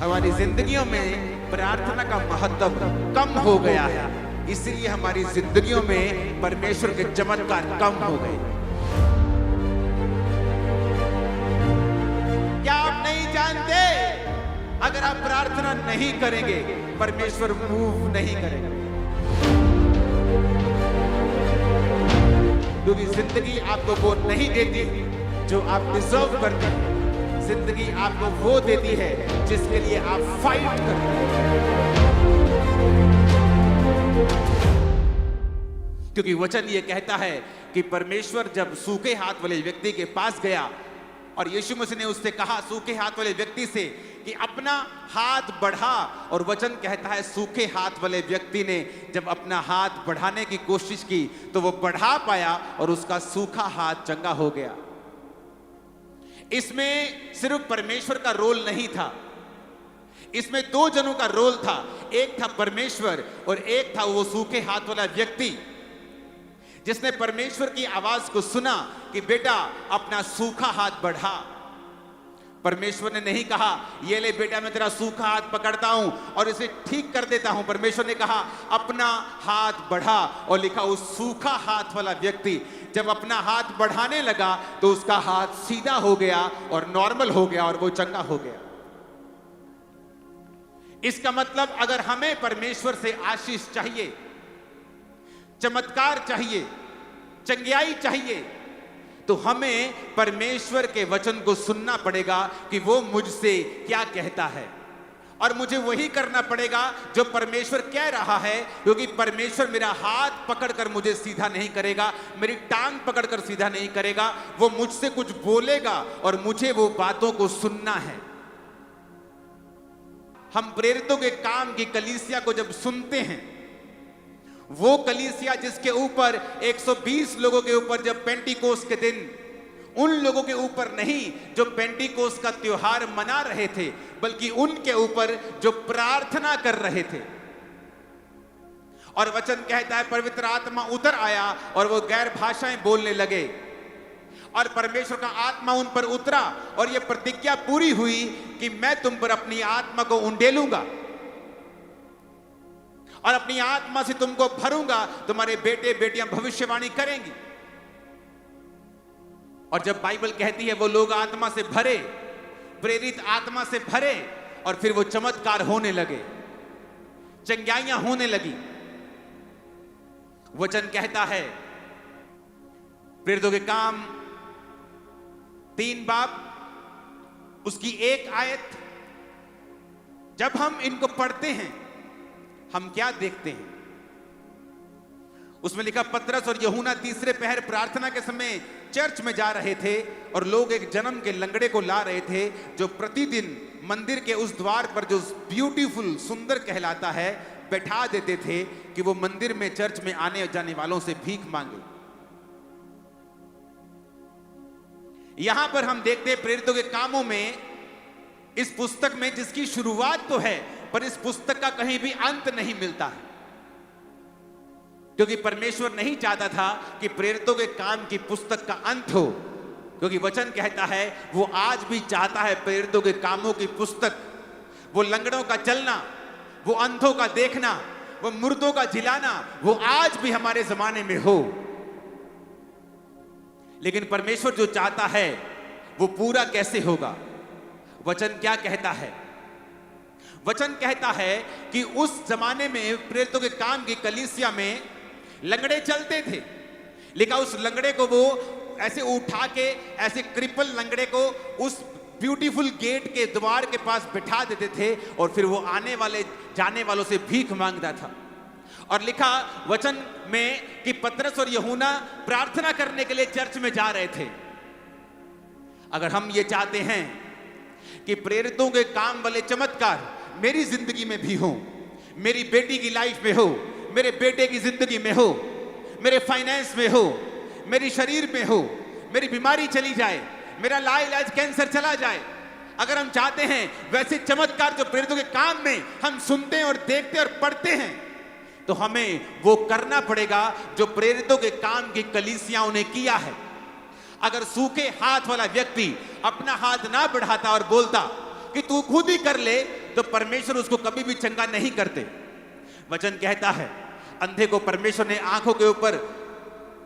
हमारी जिंदगियों में प्रार्थना का महत्व कम हो गया है, इसलिए हमारी जिंदगियों में परमेश्वर के चमत्कार कम हो गए। क्या आप नहीं जानते, अगर आप प्रार्थना नहीं करेंगे परमेश्वर मूव नहीं करेगा, क्योंकि जिंदगी आपको वो नहीं देती जो आप डिजर्व करते हैं। जिंदगी आपको वो देती है जिसके लिए आप फाइट करते हैं। क्योंकि वचन ये कहता है कि परमेश्वर जब सूखे हाथ वाले व्यक्ति के पास गया और यीशु मसीह ने उससे कहा, सूखे हाथ वाले व्यक्ति से, कि अपना हाथ बढ़ा, और वचन कहता है सूखे हाथ वाले व्यक्ति ने जब अपना हाथ बढ़ाने की कोशिश की तो वो बढ़ा पाया और उसका सूखा हाथ चंगा हो गया। इसमें सिर्फ परमेश्वर का रोल नहीं था, इसमें दो जनों का रोल था। एक था परमेश्वर और एक था वो सूखे हाथ वाला व्यक्ति जिसने परमेश्वर की आवाज को सुना कि बेटा अपना सूखा हाथ बढ़ा। परमेश्वर ने नहीं कहा, ये ले बेटा मैं तेरा सूखा हाथ पकड़ता हूं और इसे ठीक कर देता हूं। परमेश्वर ने कहा अपना हाथ बढ़ा, और लिखा उस सूखा हाथ वाला व्यक्ति जब अपना हाथ बढ़ाने लगा तो उसका हाथ सीधा हो गया और नॉर्मल हो गया और वो चंगा हो गया। इसका मतलब अगर हमें परमेश्वर से आशीष चाहिए, चमत्कार चाहिए, चंगियाई चाहिए, तो हमें परमेश्वर के वचन को सुनना पड़ेगा कि वो मुझसे क्या कहता है, और मुझे वही करना पड़ेगा जो परमेश्वर कह रहा है। क्योंकि परमेश्वर मेरा हाथ पकड़कर मुझे सीधा नहीं करेगा, मेरी टांग पकड़कर सीधा नहीं करेगा, वो मुझसे कुछ बोलेगा और मुझे वो बातों को सुनना है। हम प्रेरितों के काम की कलीसिया को जब सुनते हैं, वो कलीसिया जिसके ऊपर 120 लोगों के ऊपर जब पेंटिकोस के दिन, उन लोगों के ऊपर नहीं जो पेंटिकोस का त्योहार मना रहे थे, बल्कि उनके ऊपर जो प्रार्थना कर रहे थे। और वचन कहता है पवित्र आत्मा उतर आया और वो गैर भाषाएं बोलने लगे, और परमेश्वर का आत्मा उन पर उतरा, और ये प्रतिज्ञा पूरी हुई कि मैं तुम पर अपनी आत्मा को उंडेलूंगा और अपनी आत्मा से तुमको भरूंगा, तुम्हारे बेटे बेटियां भविष्यवाणी करेंगी। और जब बाइबल कहती है वो लोग आत्मा से भरे, प्रेरित आत्मा से भरे, और फिर वो चमत्कार होने लगे, चंगाइयां होने लगी। वचन कहता है प्रेरितों के काम 3 बाब उसकी 1 आयत, जब हम इनको पढ़ते हैं हम क्या देखते हैं? उसमें लिखा पतरस और यूहन्ना तीसरे पहर प्रार्थना के समय चर्च में जा रहे थे, और लोग एक जन्म के लंगड़े को ला रहे थे जो प्रतिदिन मंदिर के उस द्वार पर, जो ब्यूटीफुल सुंदर कहलाता है, बैठा देते थे कि वो मंदिर में चर्च में आने जाने वालों से भीख मांगे। यहां पर हम देखते हैं प्रेरितों के कामों में, इस पुस्तक में जिसकी शुरुआत तो है पर इस पुस्तक का कहीं भी अंत नहीं मिलता है, क्योंकि परमेश्वर नहीं चाहता था कि प्रेरितों के काम की पुस्तक का अंत हो। क्योंकि वचन कहता है वो आज भी चाहता है प्रेरितों के कामों की पुस्तक, वो लंगड़ों का चलना, वो अंधों का देखना, वो मुर्दों का जिलाना, वो आज भी हमारे जमाने में हो। लेकिन परमेश्वर जो चाहता है वो पूरा कैसे होगा? वचन क्या कहता है? वचन कहता है कि उस जमाने में प्रेरितों के काम की कलीसिया में लंगड़े चलते थे। लिखा उस लंगड़े को वो ऐसे उठा के, ऐसे क्रिपल लंगड़े को उस ब्यूटीफुल गेट के द्वार के पास बिठा देते थे, और फिर वो आने वाले जाने वालों से भीख मांगता था। और लिखा वचन में कि पतरस और यूहन्ना प्रार्थना करने के लिए चर्च में जा रहे थे। अगर हम ये चाहते हैं कि प्रेरितों के काम वाले चमत्कार मेरी जिंदगी में भी हो, मेरी बेटी की लाइफ में हो, मेरे बेटे की जिंदगी में हो, मेरे फाइनेंस में हो, मेरे शरीर में हो, मेरी बीमारी चली जाए, मेरा लाइलाज कैंसर चला जाए, अगर हम चाहते हैं वैसे चमत्कार जो प्रेरितों के काम में हम सुनते हैं और देखते और पढ़ते हैं, तो हमें वो करना पड़ेगा जो प्रेरितों के काम की कलीसियाओं ने किया है। अगर सूखे हाथ वाला व्यक्ति अपना हाथ ना बढ़ाता और बोलता कि तू खुद ही कर ले, तो परमेश्वर उसको कभी भी चंगा नहीं करते। वचन कहता है अंधे को परमेश्वर ने आंखों के ऊपर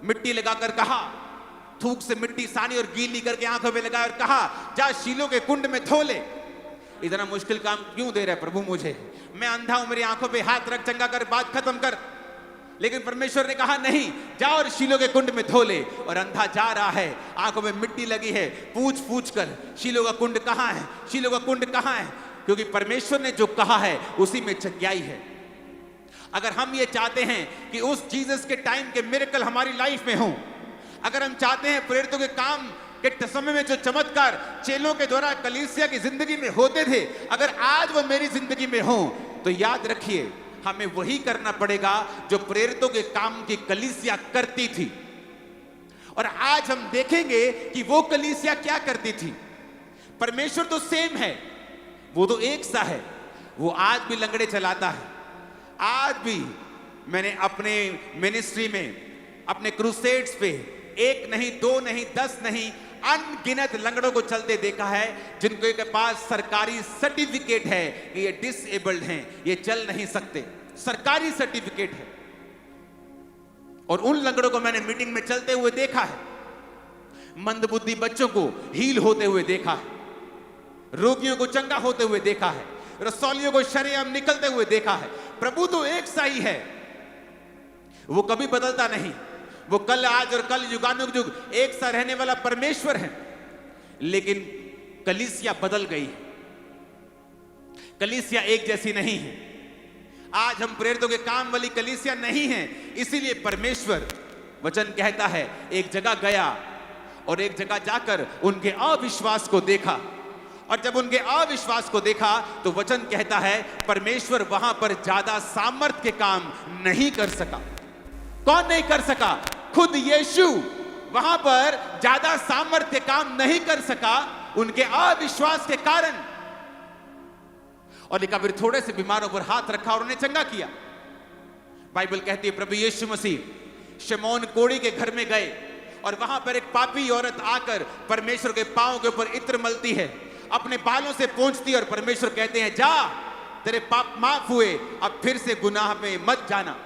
मिट्टी लगाकर कहा, थूक से मिट्टी सानी और गीली करके आंखों में लगाया और कहा जा शीलो के कुंड में धो ले। इतना मुश्किल काम क्यों दे रहा है प्रभु मुझे? मैं अंधा हूं, मेरी आंखों पे हाथ रख, चंगा कर, बात खत्म कर। लेकिन परमेश्वर ने कहा नहीं, जा और शीलो के कुंड में धो ले। और अंधा जा रहा है, आंखों में मिट्टी लगी है, पूछ पूछ कर शीलो का कुंड कहां है, शीलो का कुंड कहां है? क्योंकि परमेश्वर ने जो कहा है उसी में चंगाई है। अगर हम ये चाहते हैं कि उस जीसस के टाइम के मिरेकल हमारी लाइफ में हो, अगर हम चाहते हैं प्रेरितों के काम के समय में जो चमत्कार चेलों के द्वारा कलीसिया की जिंदगी में होते थे, अगर आज वो मेरी जिंदगी में हो, तो याद रखिए हमें वही करना पड़ेगा जो प्रेरितों के काम की कलीसिया करती थी। और आज हम देखेंगे कि वो कलीसिया क्या करती थी। परमेश्वर तो सेम है, वो तो एक सा है, वो आज भी लंगड़े चलाता है। आज भी मैंने अपने मिनिस्ट्री में, अपने क्रूसेड्स पे 1 नहीं 2 नहीं 10 नहीं अनगिनत लंगड़ों को चलते देखा है, जिनके के पास सरकारी सर्टिफिकेट है कि ये डिसेबल्ड हैं, ये चल नहीं सकते, सरकारी सर्टिफिकेट है। और उन लंगड़ों को मैंने मीटिंग में चलते हुए देखा है, मंदबुद्धि बच्चों को हील होते हुए देखा है, रोगियों को चंगा होते हुए देखा है, रसौलियों को शरेआम निकलते हुए देखा है। प्रभु तो एक सा ही है, वो कभी बदलता नहीं। वो कल आज और कल युगानुयुग एक सा रहने वाला परमेश्वर है। लेकिन कलीसिया बदल गई है, कलीसिया एक जैसी नहीं है। आज हम प्रेरितों के काम वाली कलीसिया नहीं है। इसीलिए परमेश्वर वचन कहता है एक जगह गया और एक जगह जाकर उनके अविश्वास को देखा, और जब उनके अविश्वास को देखा तो वचन कहता है परमेश्वर वहां पर ज्यादा सामर्थ के काम नहीं कर सका। कौन नहीं कर सका? खुद यीशु वहां पर ज्यादा सामर्थ्य काम नहीं कर सका उनके अविश्वास के कारण। और लिखा फिर थोड़े से बीमारों पर हाथ रखा और उन्हें चंगा किया। बाइबल कहती है प्रभु यीशु मसीह शमौन कोढ़ी के घर में गए और वहां पर एक पापी औरत आकर परमेश्वर के पांव के ऊपर इत्र मलती है, अपने बालों से पोंछती है, और परमेश्वर कहते हैं जा तेरे पाप माफ हुए, अब फिर से गुनाह में मत जाना।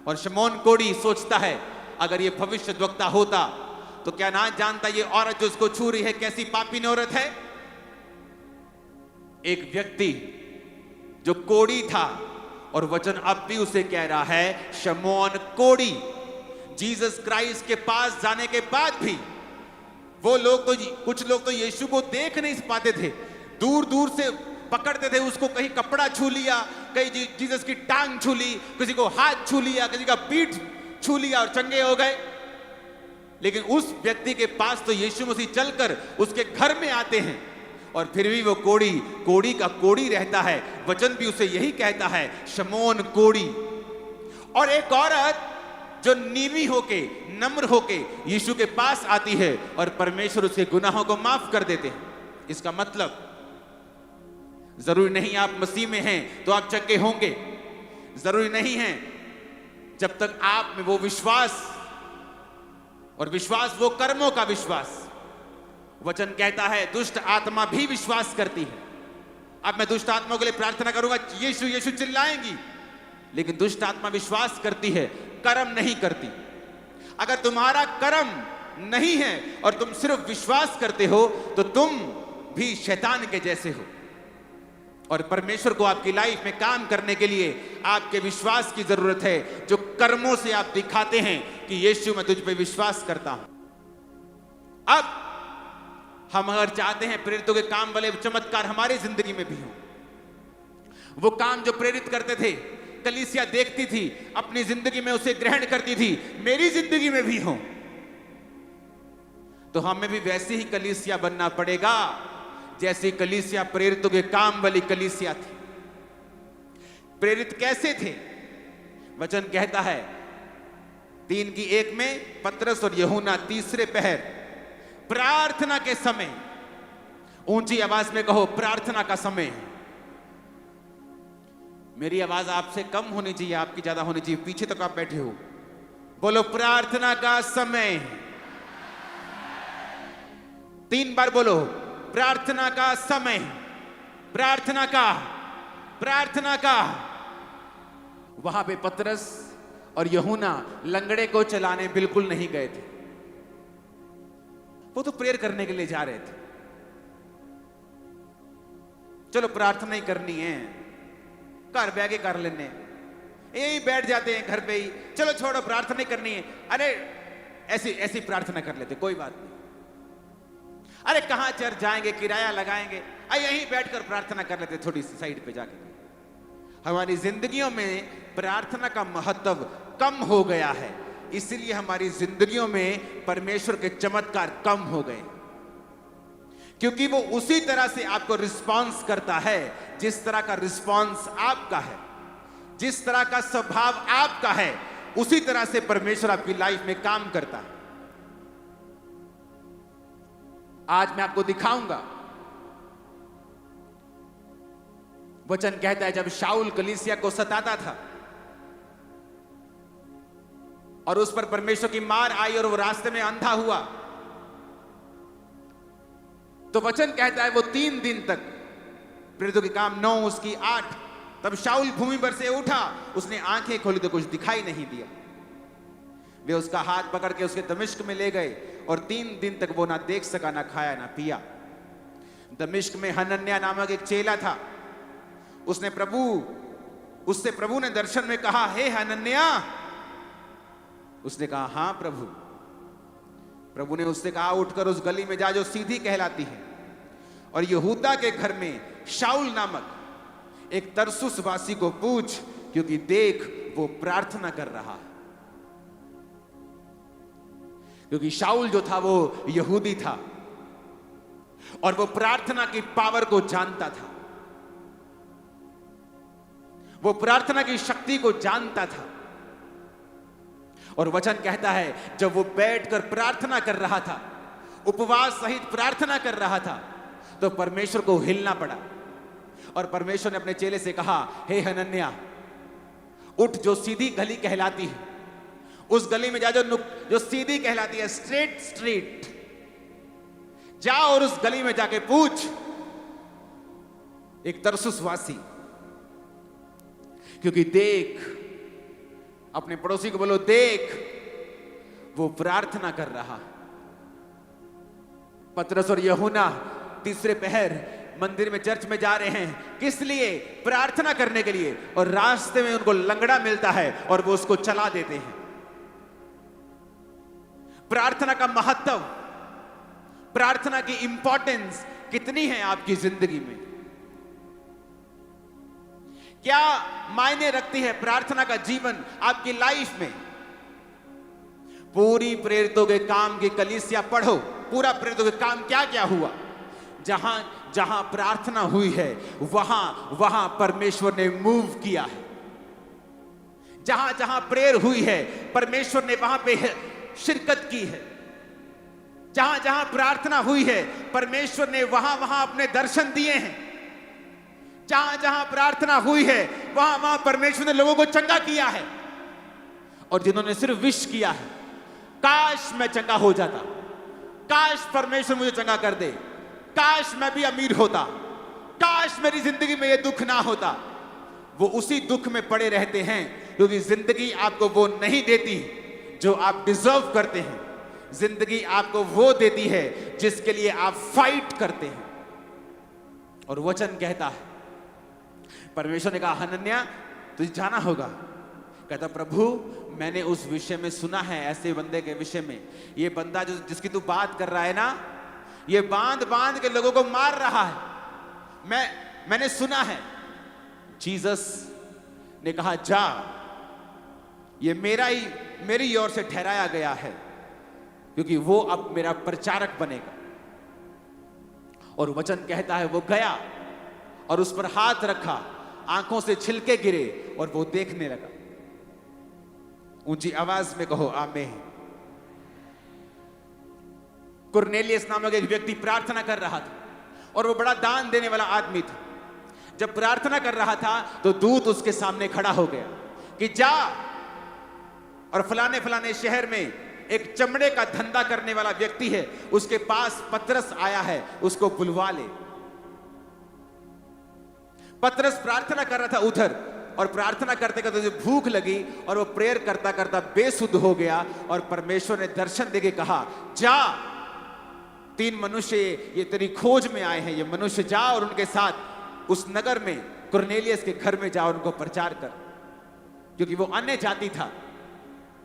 और शमौन कोढ़ी सोचता है अगर ये भविष्यद्वक्ता होता तो क्या ना जानता ये औरत जो उसको छू रही है कैसी पापी औरत है। एक व्यक्ति जो कोढ़ी था, और वचन अब भी उसे कह रहा है शमौन कोढ़ी। जीसस क्राइस्ट के पास जाने के बाद भी वो लोग तो, कुछ लोग तो यीशु को देख नहीं पाते थे, दूर दूर से पकड़ते थे उसको, कहीं कपड़ा छू लिया, कहीं जीसस की टांग छू ली, किसी को हाथ छू लिया, किसी का पीठ छू लिया और चंगे हो गए। लेकिन उस व्यक्ति के पास तो यीशु मसीह चलकर उसके घर में आते हैं, और फिर भी वो कोढ़ी का कोढ़ी रहता है। वचन भी उसे यही कहता है शमौन कोढ़ी। और एक औरत जो नीवी होके, नम्र होके यीशु के पास आती है और परमेश्वर उसके गुनाहों को माफ कर देते हैं। इसका मतलब जरूरी नहीं आप मसीह में हैं तो आप चंगे होंगे, जरूरी नहीं है जब तक आप में वो विश्वास, और विश्वास वो कर्मों का विश्वास। वचन कहता है दुष्ट आत्मा भी विश्वास करती है। अब मैं दुष्ट आत्मा के लिए प्रार्थना करूंगा, यीशु यीशु चिल्लाएंगी, लेकिन दुष्ट आत्मा विश्वास करती है, कर्म नहीं करती। अगर तुम्हारा कर्म नहीं है और तुम सिर्फ विश्वास करते हो तो तुम भी शैतान के जैसे हो। और परमेश्वर को आपकी लाइफ में काम करने के लिए आपके विश्वास की जरूरत है, जो कर्मों से आप दिखाते हैं कि यीशु मैं तुझ पे विश्वास करता हूं। अब हम अगर चाहते हैं प्रेरितों के काम वाले चमत्कार हमारी जिंदगी में भी हो, वो काम जो प्रेरित करते थे कलीसिया देखती थी, अपनी जिंदगी में उसे ग्रहण करती थी, मेरी जिंदगी में भी हो, तो हमें भी वैसी ही कलीसिया बनना पड़ेगा जैसी कलीसिया प्रेरितों के काम वाली कलीसिया थी। प्रेरित कैसे थे? वचन कहता है 3:1 में पतरस और यूहन्ना तीसरे पहर प्रार्थना के समय, ऊंची आवाज में कहो प्रार्थना का समय है। मेरी आवाज आपसे कम होनी चाहिए, आपकी ज्यादा होनी चाहिए, पीछे तक आप बैठे हो। बोलो प्रार्थना का समय। 3 बार बोलो प्रार्थना का समय। प्रार्थना का। वहां पे पतरस और यूहन्ना लंगड़े को चलाने बिल्कुल नहीं गए थे, वो तो प्रेयर करने के लिए जा रहे थे। चलो प्रार्थना ही करनी है, घर बैठ के कर लेने, यही बैठ जाते हैं घर पे ही, चलो छोड़ो प्रार्थना ही करनी है, अरे ऐसी प्रार्थना कर लेते, कोई बात नहीं। अरे कहां चर्च जाएंगे, किराया लगाएंगे, यहीं बैठकर प्रार्थना कर लेते, थोड़ी सी साइड पे जाके। हमारी जिंदगियों में प्रार्थना का महत्व कम हो गया है, इसलिए हमारी जिंदगियों में परमेश्वर के चमत्कार कम हो गए, क्योंकि वो उसी तरह से आपको रिस्पॉन्स करता है जिस तरह का रिस्पॉन्स आपका है, जिस तरह का स्वभाव आपका है, उसी तरह से परमेश्वर आपकी लाइफ में काम करता है। आज मैं आपको दिखाऊंगा, वचन कहता है जब शाऊल कलीसिया को सताता था और उस पर परमेश्वर की मार आई और वो रास्ते में अंधा हुआ, तो वचन कहता है वो 3 दिन तक, प्रेरितों के काम 9 उसकी 8, तब शाऊल भूमि पर से उठा, उसने आंखें खोली तो कुछ दिखाई नहीं दिया। वे उसका हाथ पकड़ के उसके दमिश्क में ले गए और 3 दिन तक वो ना देख सका, ना खाया ना पिया। दमिश्क में हनन्याह नामक एक चेला था, उससे प्रभु ने दर्शन में कहा, हे हनन्याह। उसने कहा हाँ प्रभु। प्रभु ने उससे कहा उठकर उस गली में जा जो सीधी कहलाती है और यहूदा के घर में शाऊल नामक एक तरसुस वासी को पूछ, क्योंकि देख वो प्रार्थना कर रहा है। क्योंकि शाऊल जो था वो यहूदी था और वो प्रार्थना की पावर को जानता था, वो प्रार्थना की शक्ति को जानता था। और वचन कहता है जब वो बैठकर प्रार्थना कर रहा था, उपवास सहित प्रार्थना कर रहा था, तो परमेश्वर को हिलना पड़ा और परमेश्वर ने अपने चेले से कहा, हे हनन्याह उठ, जो सीधी गली कहलाती है उस गली में जा जो सीधी कहलाती है, स्ट्रीट जा और उस गली में जाके पूछ एक तरसुस वासी, क्योंकि देख, अपने पड़ोसी को बोलो देख वो प्रार्थना कर रहा। पतरस और यूहन्ना तीसरे पहर मंदिर में, चर्च में जा रहे हैं, किस लिए? प्रार्थना करने के लिए, और रास्ते में उनको लंगड़ा मिलता है और वो उसको चला देते हैं। प्रार्थना का महत्व, प्रार्थना की इंपॉर्टेंस कितनी है आपकी जिंदगी में? क्या मायने रखती है प्रार्थना का जीवन आपकी लाइफ में? पूरी प्रेरितों के काम की कलीसिया पढ़ो, पूरा प्रेरितों के काम क्या क्या हुआ। जहां जहां प्रार्थना हुई है वहां वहां परमेश्वर ने मूव किया है। जहां जहां प्रेयर हुई है परमेश्वर ने वहां पे शिरकत की है। जहां जहां प्रार्थना हुई है परमेश्वर ने वहां वहां अपने दर्शन दिए हैं। जहां जहां प्रार्थना हुई है वहां वहां परमेश्वर ने लोगों को चंगा किया है। और जिन्होंने सिर्फ विश किया है, काश मैं चंगा हो जाता, काश परमेश्वर मुझे चंगा कर दे, काश मैं भी अमीर होता, काश मेरी जिंदगी में ये दुख ना होता, वो उसी दुख में पड़े रहते हैं, क्योंकि जिंदगी आपको वो नहीं देती जो आप डिजर्व करते हैं। जिंदगी आपको वो देती है जिसके लिए आप फाइट करते हैं। और वचन कहता है, परमेश्वर ने कहा हनन्याह तुझे जाना होगा। कहता प्रभु मैंने उस विषय में सुना है, ऐसे बंदे के विषय में, ये बंदा जो जिसकी तू बात कर रहा है ना, ये बांध बांध के लोगों को मार रहा है, मैंने सुना है। जीसस ने कहा जा, ये मेरी ओर से ठहराया गया है, क्योंकि वो अब मेरा प्रचारक बनेगा। और वचन कहता है वो गया और उस पर हाथ रखा, आंखों से छिलके गिरे और वो देखने लगा। ऊंची आवाज में कहो आमीन। कुरनेलियस नामक एक व्यक्ति प्रार्थना कर रहा था और वो बड़ा दान देने वाला आदमी था। जब प्रार्थना कर रहा था तो दूत उसके सामने खड़ा हो गया कि जा और फलाने फलाने शहर में एक चमड़े का धंधा करने वाला व्यक्ति है, उसके पास पतरस आया है, उसको बुलवा ले। पतरस प्रार्थना कर रहा था उधर, और प्रार्थना करते करते उसे भूख लगी और वो प्रेयर करता करता बेसुध हो गया, और परमेश्वर ने दर्शन देके कहा, जा, 3 मनुष्य ये तेरी खोज में आए हैं, ये मनुष्य जा और उनके साथ उस नगर में कुरनेलियस के घर में जा और उनको प्रचार कर। क्योंकि वो अन्य जाति था,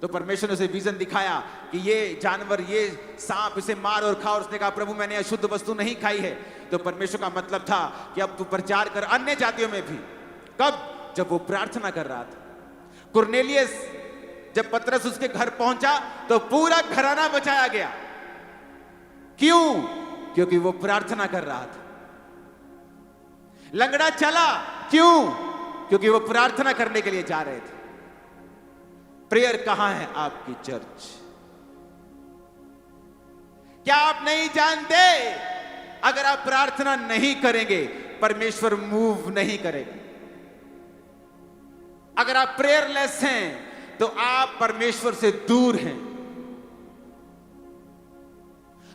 तो परमेश्वर ने उसे विजन दिखाया कि ये जानवर, ये सांप, इसे मार और खा, और उसने कहा, प्रभु मैंने अशुद्ध वस्तु नहीं खाई है। तो परमेश्वर का मतलब था कि अब तू प्रचार कर अन्य जातियों में भी। कब? जब वो प्रार्थना कर रहा था। कुरनेलियस, जब पतरस उसके घर पहुंचा तो पूरा घराना बचाया गया। क्यों? क्योंकि वो प्रार्थना कर रहा था। लंगड़ा चला, क्यों? क्योंकि वो प्रार्थना करने के लिए जा रहे थे। प्रेयर कहां है आपकी चर्च? क्या आप नहीं जानते, अगर आप प्रार्थना नहीं करेंगे परमेश्वर मूव नहीं करेगा। अगर आप प्रेयरलेस हैं तो आप परमेश्वर से दूर हैं।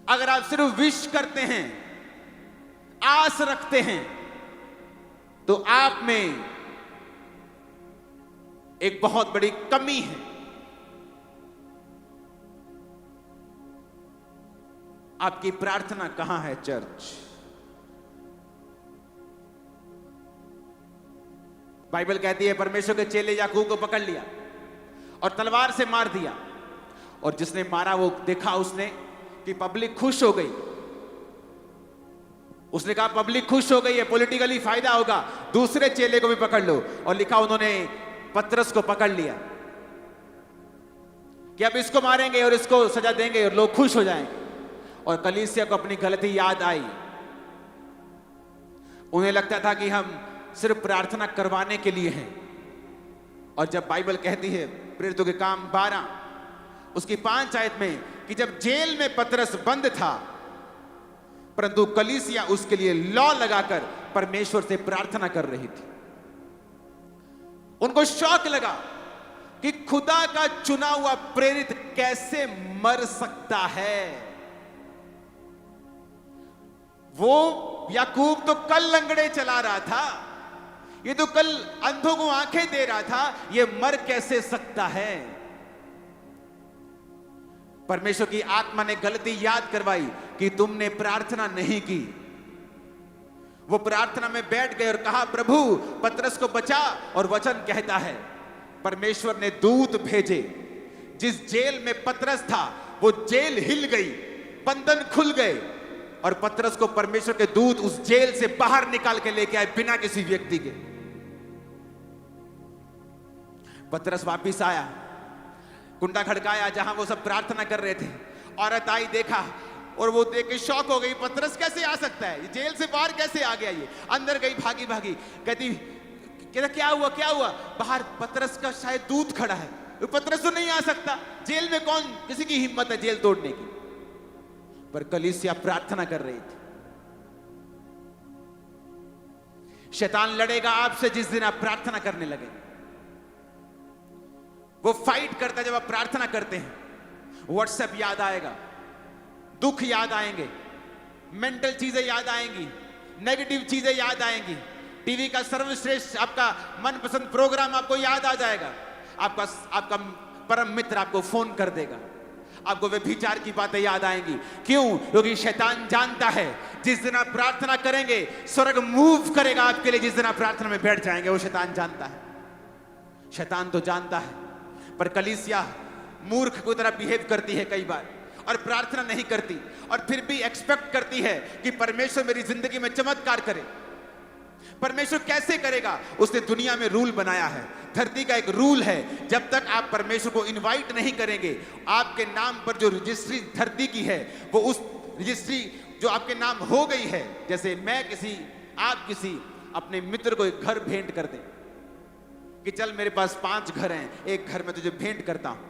अगर आप सिर्फ विश करते हैं, आस रखते हैं, तो आप में एक बहुत बड़ी कमी है। आपकी प्रार्थना कहां है चर्च? बाइबल कहती है परमेश्वर के चेले याकूब को पकड़ लिया और तलवार से मार दिया, और जिसने मारा वो देखा उसने कि पब्लिक खुश हो गई। उसने कहा पब्लिक खुश हो गई है, पॉलिटिकली फायदा होगा, दूसरे चेले को भी पकड़ लो। और लिखा उन्होंने पतरस को पकड़ लिया कि अब इसको मारेंगे और इसको सजा देंगे और लोग खुश हो जाएंगे। और कलीसिया को अपनी गलती याद आई। उन्हें लगता था कि हम सिर्फ प्रार्थना करवाने के लिए हैं। और जब बाइबल कहती है प्रेरितों के काम 12 उसकी 5 आयत में कि जब जेल में पतरस बंद था, परंतु कलीसिया उसके लिए लॉ लगाकर परमेश्वर से प्रार्थना कर रही थी। उनको शौक लगा कि खुदा का चुना हुआ प्रेरित कैसे मर सकता है। वो याकूब तो कल लंगड़े चला रहा था, ये तो कल अंधों को आंखें दे रहा था, ये मर कैसे सकता है। परमेश्वर की आत्मा ने गलती याद करवाई कि तुमने प्रार्थना नहीं की। वो प्रार्थना में बैठ गए और कहा प्रभु पतरस को बचा। और वचन कहता है परमेश्वर ने दूत भेजे। जिस जेल में पतरस था वो जेल हिल गई, बंधन खुल गए, और पतरस को परमेश्वर के दूत उस जेल से बाहर निकाल के लेके आए बिना किसी व्यक्ति के। पतरस वापिस आया, कुंडा खड़काया जहां वो सब प्रार्थना कर रहे थे। औरत आई, देखा, और वो देख के शॉक हो गई, पतरस कैसे आ सकता है, जेल से बाहर कैसे आ गया ये। अंदर गई, भागी भागी, कहती क्या हुआ क्या हुआ। बाहर पतरस का शायद दूत खड़ा है, पतरस तो नहीं आ सकता, जेल में कौन, किसी की हिम्मत है जेल तोड़ने की। पर कलीसिया प्रार्थना कर रही थी। शैतान लड़ेगा आपसे जिस दिन आप प्रार्थना करने लगे। वो फाइट करता है जब आप प्रार्थना करते हैं। व्हाट्सएप याद आएगा, दुख याद आएंगे, मेंटल चीजें याद आएंगी, नेगेटिव चीजें याद आएंगी। टीवी का सर्वश्रेष्ठ आपका मनपसंद प्रोग्राम आपको याद आ जाएगा। आपका परम मित्र आपको फोन कर देगा, आपको व्यभिचार की बातें याद आएंगी। क्यों? क्योंकि शैतान जानता है जिस दिन आप प्रार्थना करेंगे स्वर्ग मूव करेगा आपके लिए। जिस दिन आप प्रार्थना में बैठ जाएंगे वो शैतान जानता है। शैतान तो जानता है, पर कलीसिया मूर्ख की तरह बिहेव करती है कई बार और प्रार्थना नहीं करती, और फिर भी एक्सपेक्ट करती है कि परमेश्वर मेरी जिंदगी में चमत्कार करे। परमेश्वर कैसे करेगा? उसने दुनिया में रूल बनाया है। धरती का एक रूल है, जब तक आप परमेश्वर को इनवाइट नहीं करेंगे, आपके नाम पर जो रजिस्ट्री धरती की है वो उस रजिस्ट्री जो आपके नाम हो गई है, जैसे आप किसी अपने मित्र को एक घर भेंट कर दें कि चल मेरे पास 5 घर हैं, एक घर में तुझे भेंट करता हूं।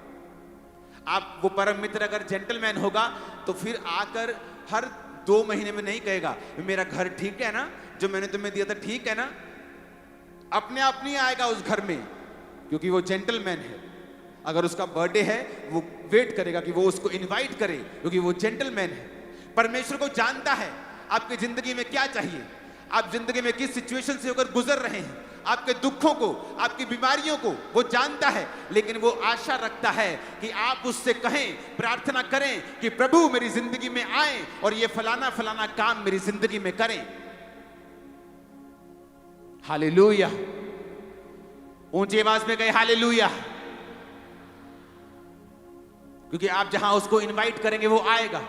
आप वो परम मित्र अगर जेंटलमैन होगा तो फिर आकर हर 2 महीने में नहीं कहेगा मेरा घर ठीक है ना, जो मैंने तुम्हें दिया था ठीक है ना। अपने आप नहीं आएगा उस घर में, क्योंकि वो जेंटलमैन है। अगर उसका बर्थडे है वो वेट करेगा कि वो उसको इनवाइट करे, क्योंकि वो जेंटलमैन है। परमेश्वर को जानता है आपकी जिंदगी में क्या चाहिए। आप जिंदगी में किस सिचुएशन से होकर गुजर रहे हैं, आपके दुखों को, आपकी बीमारियों को वो जानता है, लेकिन वो आशा रखता है कि आप उससे कहें, प्रार्थना करें कि प्रभु मेरी जिंदगी में आए और ये फलाना फलाना काम मेरी जिंदगी में करें। हालेलुया। ऊंची आवाज में कहे हालेलुया। क्योंकि आप जहां उसको इनवाइट करेंगे वो आएगा।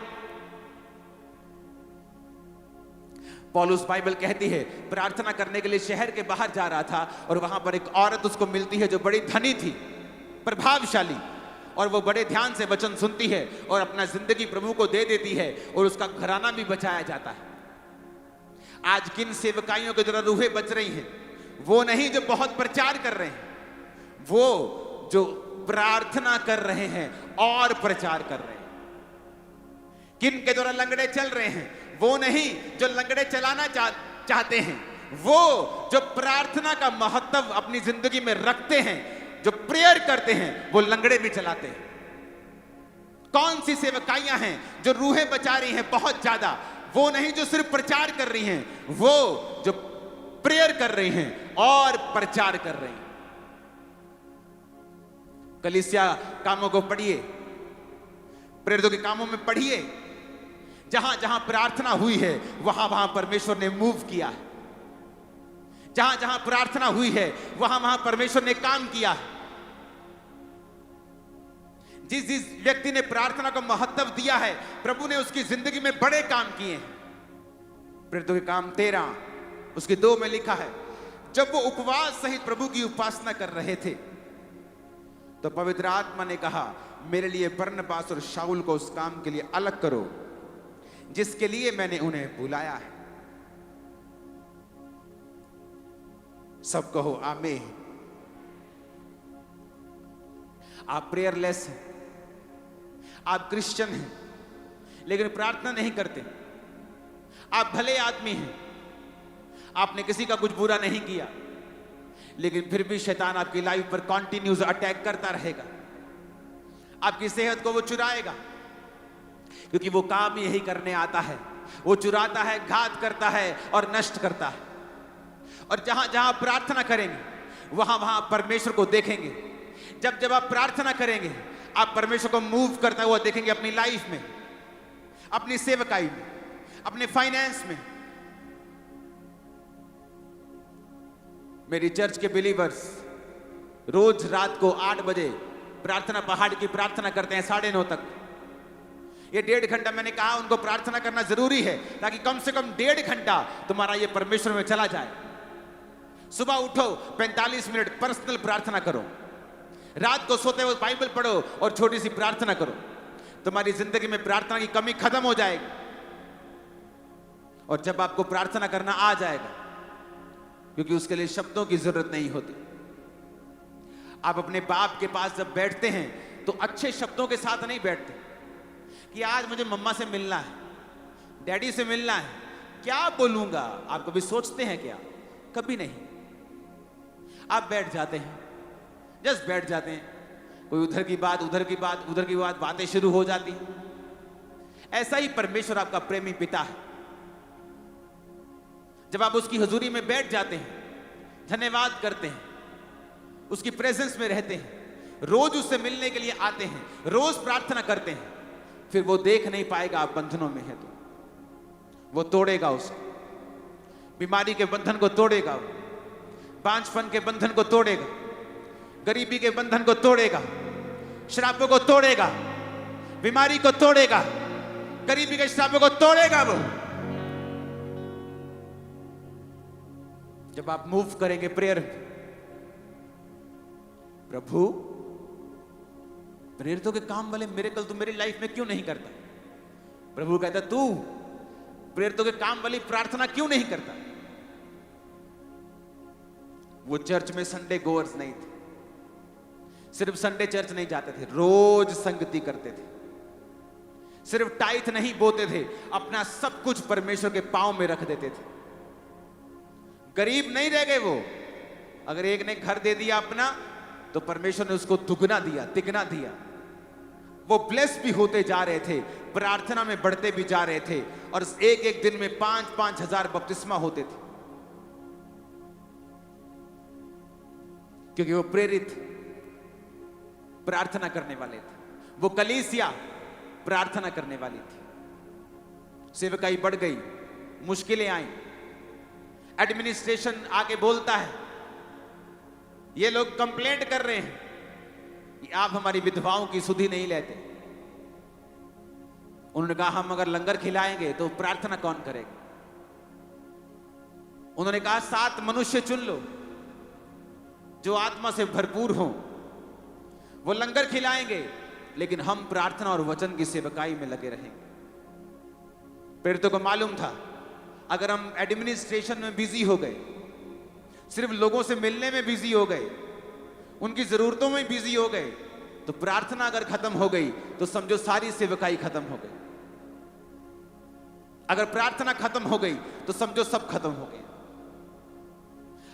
पौलुस बाइबल कहती है प्रार्थना करने के लिए शहर के बाहर जा रहा था और वहां पर एक औरत उसको मिलती है जो बड़ी धनी थी, प्रभावशाली, और वो बड़े ध्यान से वचन सुनती है और अपना जिंदगी प्रभु को दे देती है और उसका घराना भी बचाया जाता है। आज किन सेवकाइयों के द्वारा रूहें बच रही हैं? वो नहीं जो बहुत प्रचार कर रहे हैं, वो जो प्रार्थना कर रहे हैं और प्रचार कर रहे हैं। किन के द्वारा लंगड़े चल रहे हैं? वो नहीं जो लंगड़े चलाना चाहते हैं, वो जो प्रार्थना का महत्व अपनी जिंदगी में रखते हैं, जो प्रेयर करते हैं, वो लंगड़े भी चलाते हैं। कौन सी सेवकाइयां हैं जो रूहें बचा रही हैं बहुत ज्यादा? वो नहीं जो सिर्फ प्रचार कर रही हैं, वो जो प्रेयर कर रही हैं और प्रचार कर रही हैं। कलीसिया कामों को पढ़िए, प्रेरितों के कामों में पढ़िए, जहां जहां प्रार्थना हुई है वहां वहां परमेश्वर ने मूव किया है। जहां जहां प्रार्थना हुई है वहां वहां परमेश्वर ने काम किया है। जिस जिस व्यक्ति ने प्रार्थना को महत्व दिया है, प्रभु ने उसकी जिंदगी में बड़े काम किए हैं। प्रेरितों के काम 13 उसके 2 में लिखा है, जब वो उपवास सहित प्रभु की उपासना कर रहे थे तो पवित्र आत्मा ने कहा, मेरे लिए बरनबास और शाऊल को उस काम के लिए अलग करो जिसके लिए मैंने उन्हें बुलाया है। सब कहो आमीन। आप प्रेयरलेस हैं, आप क्रिश्चियन हैं, लेकिन प्रार्थना नहीं करते। आप भले आदमी हैं, आपने किसी का कुछ बुरा नहीं किया, लेकिन फिर भी शैतान आपकी लाइफ पर कॉन्टिन्यूस अटैक करता रहेगा। आपकी सेहत को वो चुराएगा, क्योंकि वो काम यही करने आता है। वो चुराता है, घात करता है और नष्ट करता है। और जहां जहां प्रार्थना करेंगे वहां वहां परमेश्वर को देखेंगे। जब जब आप प्रार्थना करेंगे आप परमेश्वर को मूव करता हुआ देखेंगे, अपनी लाइफ में, अपनी सेवकाई में, अपने फाइनेंस में। मेरी चर्च के बिलीवर्स रोज रात को 8 बजे प्रार्थना पहाड़ की प्रार्थना करते हैं 9:30 तक। ये 1.5 घंटा मैंने कहा उनको प्रार्थना करना जरूरी है, ताकि कम से कम 1.5 घंटा तुम्हारा ये परमेश्वर में चला जाए। सुबह उठो, 45 मिनट पर्सनल प्रार्थना करो। रात को सोते हुए बाइबल पढ़ो और छोटी सी प्रार्थना करो। तुम्हारी जिंदगी में प्रार्थना की कमी खत्म हो जाएगी। और जब आपको प्रार्थना करना आ जाएगा, क्योंकि उसके लिए शब्दों की जरूरत नहीं होती, आप अपने बाप के पास जब बैठते हैं तो अच्छे शब्दों के साथ नहीं बैठते कि आज मुझे मम्मा से मिलना है, डैडी से मिलना है, क्या बोलूंगा। आप कभी सोचते हैं क्या? कभी नहीं। आप बैठ जाते हैं, जस्ट बैठ जाते हैं। कोई उधर की बात, उधर की बात, उधर की बात, बातें शुरू हो जाती हैं। ऐसा ही परमेश्वर आपका प्रेमी पिता है। जब आप उसकी हुजूरी में बैठ जाते हैं, धन्यवाद करते हैं, उसकी प्रेजेंस में रहते हैं, रोज उससे मिलने के लिए आते हैं, रोज प्रार्थना करते हैं, फिर वो देख नहीं पाएगा आप बंधनों में है तो वो तोड़ेगा उसको। बीमारी के बंधन को तोड़ेगा, बांझपन के बंधन को तोड़ेगा, गरीबी के बंधन को तोड़ेगा, श्रापों को तोड़ेगा, बीमारी को तोड़ेगा, गरीबी के श्रापों को तोड़ेगा वो। जब आप मूव करेंगे प्रेयर, प्रभु प्रेरितों के काम वाले मिरेकल तू मेरी लाइफ में क्यों नहीं करता? प्रभु कहता तू प्रेरितों के काम वाली प्रार्थना क्यों नहीं करता? वो चर्च में संडे गोअर्स नहीं थे, सिर्फ संडे चर्च नहीं जाते थे, रोज संगति करते थे। सिर्फ टाइथ नहीं बोते थे, अपना सब कुछ परमेश्वर के पांव में रख देते थे। गरीब नहीं रह गए वो। अगर एक ने घर दे दिया अपना, तो परमेश्वर ने उसको दुगना दिया, तिगना दिया। वो ब्लेस भी होते जा रहे थे, प्रार्थना में बढ़ते भी जा रहे थे, और एक एक दिन में 5-5 हजार बपतिस्मा होते थे। क्योंकि वो प्रेरित प्रार्थना करने वाले थे, वो कलीसिया प्रार्थना करने वाली थी। सेवकाई बढ़ गई, मुश्किलें आई, एडमिनिस्ट्रेशन आके बोलता है, ये लोग कंप्लेंट कर रहे हैं कि आप हमारी विधवाओं की सुधि नहीं लेते। उन्होंने कहा हम अगर लंगर खिलाएंगे तो प्रार्थना कौन करेगा। उन्होंने कहा 7 मनुष्य चुन लो जो आत्मा से भरपूर हो, वो लंगर खिलाएंगे, लेकिन हम प्रार्थना और वचन की सेवकाई में लगे रहेंगे। प्रेरितों को मालूम था अगर हम एडमिनिस्ट्रेशन में बिजी हो गए, सिर्फ लोगों से मिलने में बिजी हो गए, उनकी जरूरतों में बिजी हो गए, तो प्रार्थना अगर खत्म हो गई तो समझो सारी सेवकाई खत्म हो गई। अगर प्रार्थना खत्म हो गई तो समझो सब खत्म हो गया।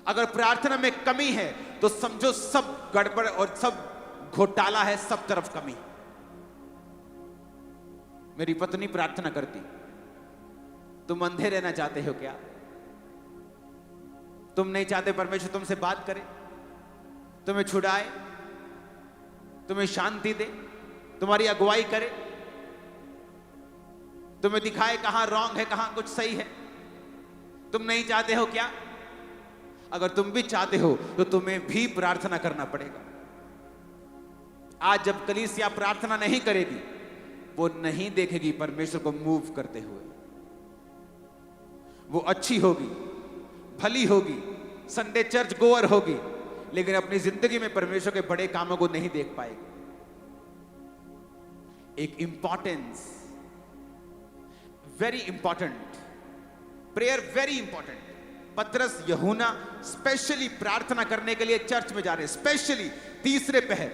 अगर प्रार्थना में कमी है तो समझो सब गड़बड़ और सब घोटाला है, सब तरफ कमी। मेरी पत्नी प्रार्थना करती, तुम अंधे रहना चाहते हो क्या? तुम नहीं चाहते परमेश्वर तुमसे बात करे, तुम्हें छुड़ाए, तुम्हें शांति दे, तुम्हारी अगुवाई करे, तुम्हें दिखाए कहां रॉन्ग है कहां कुछ सही है? तुम नहीं चाहते हो क्या? अगर तुम भी चाहते हो तो तुम्हें भी प्रार्थना करना पड़ेगा। आज जब कलीसिया प्रार्थना नहीं करेगी, वो नहीं देखेगी परमेश्वर को मूव करते हुए। वो अच्छी होगी, भली होगी, संडे चर्च गोअर होगी, लेकिन अपनी जिंदगी में परमेश्वर के बड़े कामों को नहीं देख पाएगी। एक importance, very important prayer, very important. पतरस यूहन्ना स्पेशली प्रार्थना करने के लिए चर्च में जा रहे हैं, स्पेशली तीसरे पहर।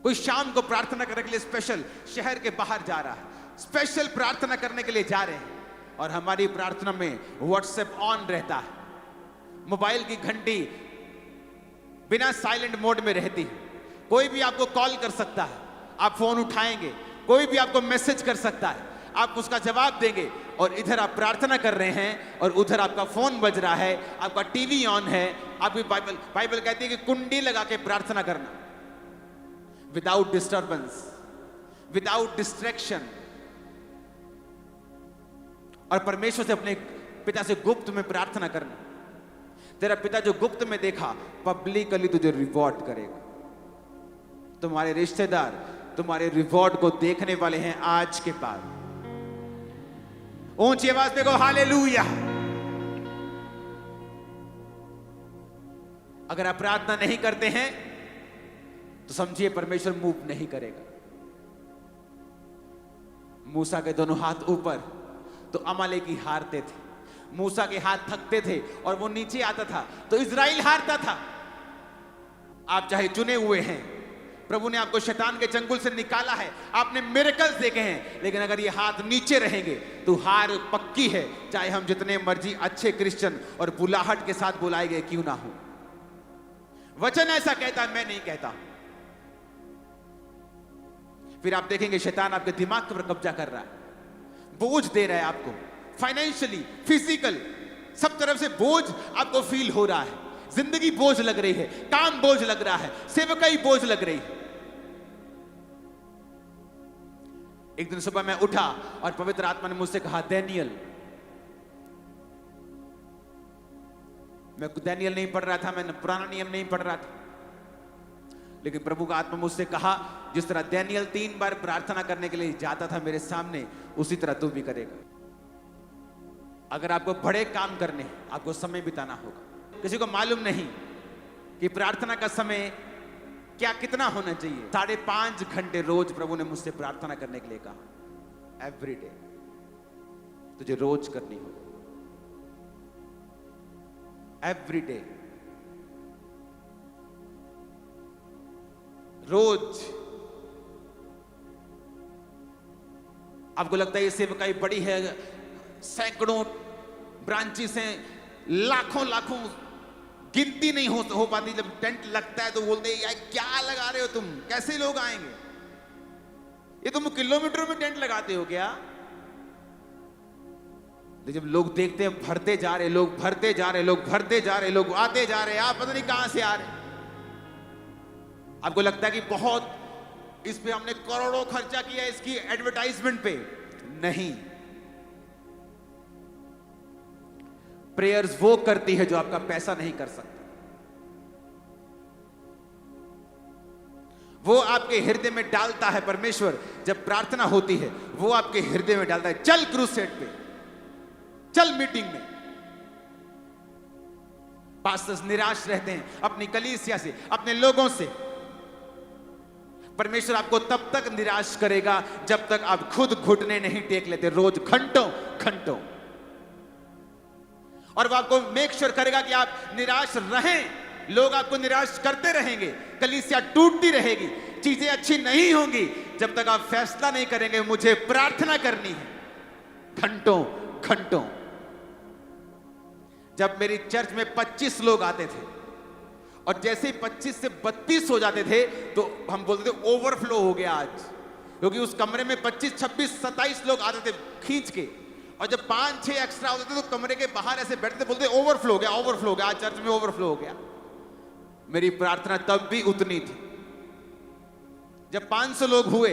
कोई शाम को प्रार्थना करने के लिए स्पेशल शहर के बाहर जा रहा है, स्पेशल प्रार्थना करने के लिए जा रहे हैं। और हमारी प्रार्थना में व्हाट्सएप ऑन रहता है, मोबाइल की घंटी बिना साइलेंट मोड में रहती है। कोई भी आपको कॉल कर सकता है, आप फोन उठाएंगे, कोई भी आपको मैसेज कर सकता है, आप उसका जवाब देंगे। और इधर आप प्रार्थना कर रहे हैं और उधर आपका फोन बज रहा है, आपका टीवी ऑन है, आपकी बाइबल कहती है कि कुंडी लगा के प्रार्थना करना, विदाउट डिस्टर्बेंस, विदाउट डिस्ट्रैक्शन। और परमेश्वर से अपने पिता से गुप्त में प्रार्थना करना। तेरा पिता जो गुप्त में देखा, पब्लिकली तुझे रिवॉर्ड करेगा। तुम्हारे रिश्तेदार तुम्हारे रिवॉर्ड को देखने वाले हैं आज के बाद। ऊंची आवाज में कहो हालेलुया। अगर आप प्रार्थना नहीं करते हैं तो समझिए परमेश्वर मूव नहीं करेगा। मूसा के दोनों हाथ ऊपर तो अमालेकी हारते थे, मूसा के हाथ थकते थे और वो नीचे आता था तो इजराइल हारता था। आप चाहे चुने हुए हैं, प्रभु ने आपको शैतान के चंगुल से निकाला है, आपने मिरेकल्स देखे हैं, लेकिन अगर ये हाथ नीचे रहेंगे तो हार पक्की है, चाहे हम जितने मर्जी अच्छे क्रिश्चियन और बुलाहट के साथ बुलाए गए क्यों ना हो। वचन ऐसा कहता है, मैं नहीं कहता। फिर आप देखेंगे शैतान आपके दिमाग पर कब्जा कर रहा है, बोझ दे रहा है आपको, फाइनेंशियली, फिजिकल, सब तरफ से बोझ आपको फील हो रहा है। जिंदगी बोझ लग रही है, काम बोझ लग रहा है, सेवकाई बोझ लग रही है। एक दिन सुबह मैं उठा और पवित्र आत्मा ने मुझसे कहा, डैनियल। मैं डैनियल नहीं पढ़ रहा था, मैं पुराना नियम नहीं पढ़ रहा था, लेकिन प्रभु का आत्मा मुझसे कहा, जिस तरह डैनियल 3 बार प्रार्थना करने के लिए जाता था मेरे सामने, उसी तरह तू भी करेगा। अगर आपको बड़े काम करने हैं, आपको समय बिताना होगा। किसी को मालूम नहीं कि प्रार्थना का समय क्या कितना होना चाहिए। 5.5 घंटे रोज प्रभु ने मुझसे प्रार्थना करने के लिए कहा, एवरी डे। तुझे रोज करनी होगी, एवरी डे, रोज। आपको लगता है ये सेवकाई बड़ी है, सैकड़ों ब्रांचेस हैं, लाखों लाखों, गिनती नहीं हो पाती। जब टेंट लगता है तो बोलते हैं, यार क्या लगा रहे हो तुम, कैसे लोग आएंगे? ये तुम किलोमीटरों में टेंट लगाते हो क्या? लेकिन जब लोग देखते हैं भरते जा रहे लोग, भरते जा रहे लोग, भरते जा रहे लोग, आते जा रहे, आप पता नहीं कहां से आ रहे, आपको लगता है कि बहुत इस पे हमने करोड़ों खर्चा किया इसकी एडवर्टाइजमेंट पे। नहीं, प्रेयर्स वो करती है जो आपका पैसा नहीं कर सकता। वो आपके हृदय में डालता है परमेश्वर। जब प्रार्थना होती है वो आपके हृदय में डालता है, चल क्रूसेड पे, चल मीटिंग में। पास्टर्स निराश रहते हैं अपनी कलीसिया से, अपने लोगों से। परमेश्वर आपको तब तक निराश करेगा जब तक आप खुद घुटने नहीं टेक लेते रोज घंटों घंटों। और वो आपको मेक श्योर करेगा कि आप निराश रहें। लोग आपको निराश करते रहेंगे, कलीसिया टूटती रहेगी, चीजें अच्छी नहीं होंगी जब तक आप फैसला नहीं करेंगे मुझे प्रार्थना करनी है घंटों घंटों। जब मेरी चर्च में 25 लोग आते थे और जैसे ही 25 से 32 हो जाते थे तो हम बोलते थे ओवरफ्लो हो गया आज, क्योंकि उस कमरे में 25, 26, 27 लोग आते थे खींच के। और जब 5-6 एक्स्ट्रा होते थे तो कमरे के बाहर ऐसे बैठते थे, बोलते ओवरफ्लो हो गया, ओवरफ्लो हो गया, आज चर्च में ओवरफ्लो हो गया। मेरी प्रार्थना तब भी उतनी थी। जब 500 लोग हुए,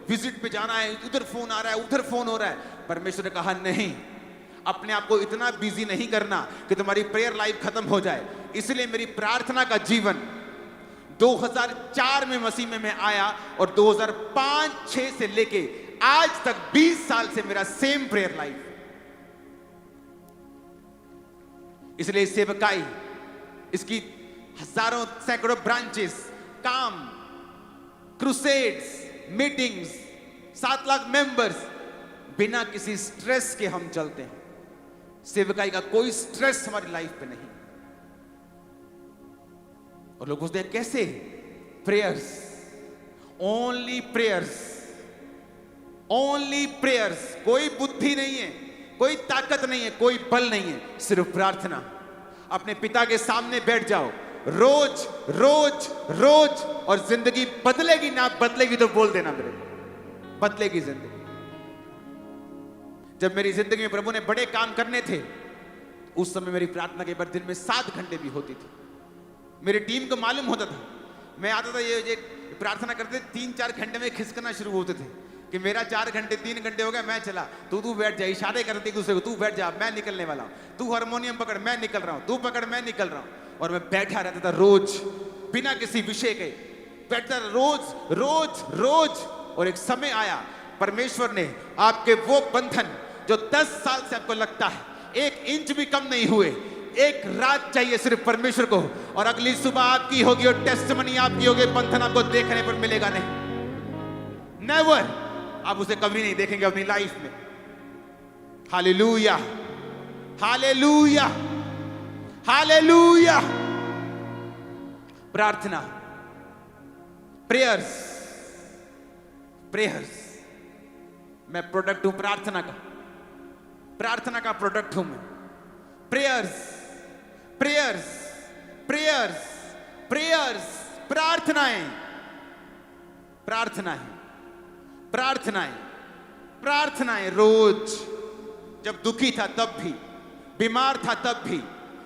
विजिट पे जाना है, उधर फोन आ रहा है, उधर फोन हो रहा है, परमेश्वर ने कहा नहीं, अपने आप को इतना बिजी नहीं करना कि तुम्हारी प्रेयर लाइफ खत्म हो जाए। इसलिए मेरी प्रार्थना का जीवन 2004 में मसीह में मैं आया और 2005-6 से लेके आज तक 20 साल से मेरा सेम प्रेयर लाइफ। इसलिए सेवकाई, इसकी हजारों सैकड़ों ब्रांचेस, काम, क्रूसेड्स, मीटिंग्स, 7 लाख मेंबर्स, बिना किसी स्ट्रेस के हम चलते हैं। सेवकाई का कोई स्ट्रेस हमारी लाइफ पे नहीं। और लोग पूछते हैं कैसे? Prayers, only prayers, only prayers. कोई बुद्धि नहीं है, कोई ताकत नहीं है, कोई बल नहीं है, सिर्फ प्रार्थना। अपने पिता के सामने बैठ जाओ रोज रोज रोज, और जिंदगी बदलेगी ना बदलेगी तो बोल देना मेरे, बदलेगी जिंदगी। जब मेरी जिंदगी में प्रभु ने बड़े काम करने थे उस समय मेरी प्रार्थना के बाद दिन में 7 घंटे भी होती थी। मेरी टीम को मालूम होता था, मैं आता था ये प्रार्थना करते 3-4 घंटे में खिसकना शुरू होते थे कि मेरा 4 घंटे 3 घंटे हो गया, मैं चला, तू बैठ जा। इशारे करते एक दूसरे को, तू बैठ जा, मैं निकलने वाला हूं, तू हारमोनियम पकड़, मैं निकल रहा हूं, तू पकड़, मैं निकल रहा हूं। और मैं बैठा रहता था रोज, बिना किसी विषय के बैठता था रोज रोज रोज। और एक समय आया, परमेश्वर ने आपके वो बंधन जो 10 साल से आपको लगता है 1 इंच भी कम नहीं हुए, एक रात चाहिए सिर्फ परमेश्वर को, और अगली सुबह आपकी होगी और टेस्टमनी आपकी होगी। बंधन आपको देखने पर मिलेगा नहीं, नेवर, आप उसे कभी नहीं देखेंगे अपनी लाइफ में। Hallelujah, hallelujah, hallelujah. प्रार्थना, प्रेयर्स, प्रेयर्स। मैं प्रोडक्ट हूं प्रार्थना का, प्रार्थना का प्रोडक्ट हूं मैं। प्रेयर्स, प्रेयर्स, प्रेयर्स, प्रेयर्स, प्रार्थनाएं, प्रार्थनाएं, प्रार्थनाएं, प्रार्थनाएं रोज। जब दुखी था तब भी, बीमार था तब भी,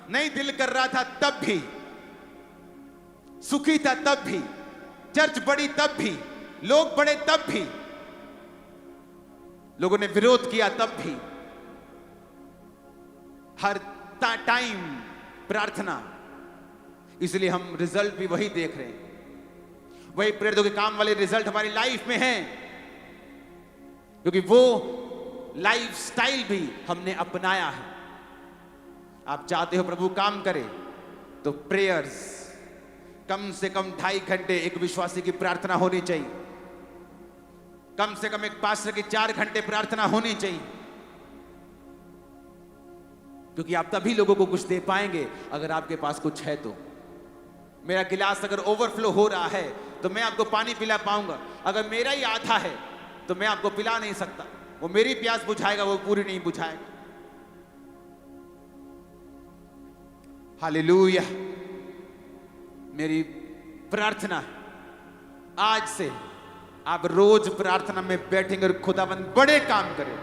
नहीं दिल कर रहा था तब भी, सुखी था तब भी, चर्च बड़ी तब भी, लोग बड़े तब भी, लोगों ने विरोध किया तब भी, हर टाइम प्रार्थना। इसलिए हम रिजल्ट भी वही देख रहे हैं, वही प्रेरितों के काम वाले रिजल्ट हमारी लाइफ में हैं, क्योंकि वो लाइफ स्टाइल भी हमने अपनाया है। आप चाहते हो प्रभु काम करे तो प्रेयर्स, कम से कम 2.5 घंटे एक विश्वासी की प्रार्थना होनी चाहिए। कम से कम एक पास्टर की 4 घंटे प्रार्थना होनी चाहिए, क्योंकि आप तभी लोगों को कुछ दे पाएंगे अगर आपके पास कुछ है तो। मेरा गिलास अगर ओवरफ्लो हो रहा है तो मैं आपको पानी पिला पाऊंगा, अगर मेरा ही आधा है तो मैं आपको पिला नहीं सकता। वो मेरी प्यास बुझाएगा, वो पूरी नहीं बुझाएगा। हालेलुया। मेरी प्रार्थना आज से आप रोज प्रार्थना में बैठेंगे और खुदाबंद बड़े काम करें,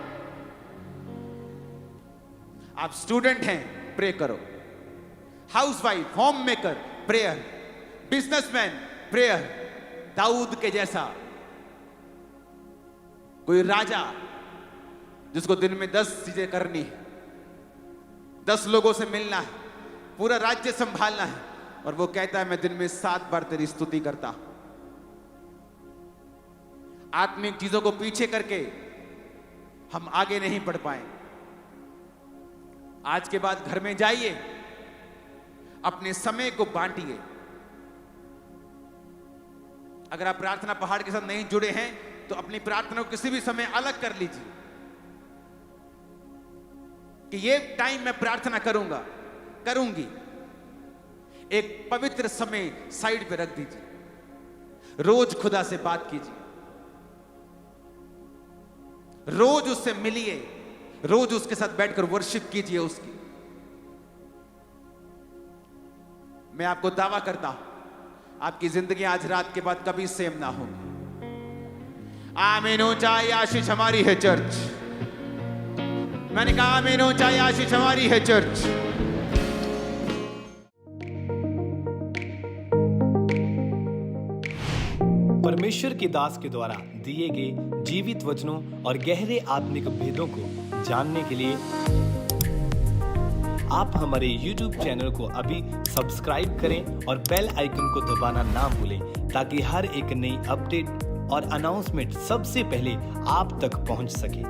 आप स्टूडेंट हैं, प्रे करो। Housewife, home maker, prayer. Businessman, prayer. Dawood के जैसा कोई राजा जिसको दिन में 10 चीजें करनी है, 10 लोगों से मिलना है, पूरा राज्य संभालना है, और वो कहता है मैं दिन में 7 बार तेरी स्तुति करता। आत्मिक चीजों को पीछे करके हम आगे नहीं बढ़ पाए। आज के बाद घर में जाइए, अपने समय को बांटिए। अगर आप प्रार्थना पहाड़ के साथ नहीं जुड़े हैं तो अपनी प्रार्थना को किसी भी समय अलग कर लीजिए कि ये टाइम मैं प्रार्थना करूंगा, करूंगी। एक पवित्र समय साइड पे रख दीजिए। रोज खुदा से बात कीजिए, रोज उससे मिलिए, रोज उसके साथ बैठकर वर्शिप कीजिए उसकी। मैं आपको दावा करता हूं आपकी जिंदगी आज रात के बाद कभी सेम ना हो। आमीन। ऊंचाई आशीष हमारी है चर्च। मैंने कहा आमीन। ऊंचाई आशीष हमारी है चर्च। परमेश्वर के दास के द्वारा दिए गए जीवित वचनों और गहरे आत्मिक भेदों को जानने के लिए आप हमारे YouTube चैनल को अभी सब्सक्राइब करें और बेल आइकन को दबाना ना भूलें, ताकि हर एक नई अपडेट और अनाउंसमेंट सबसे पहले आप तक पहुंच सके।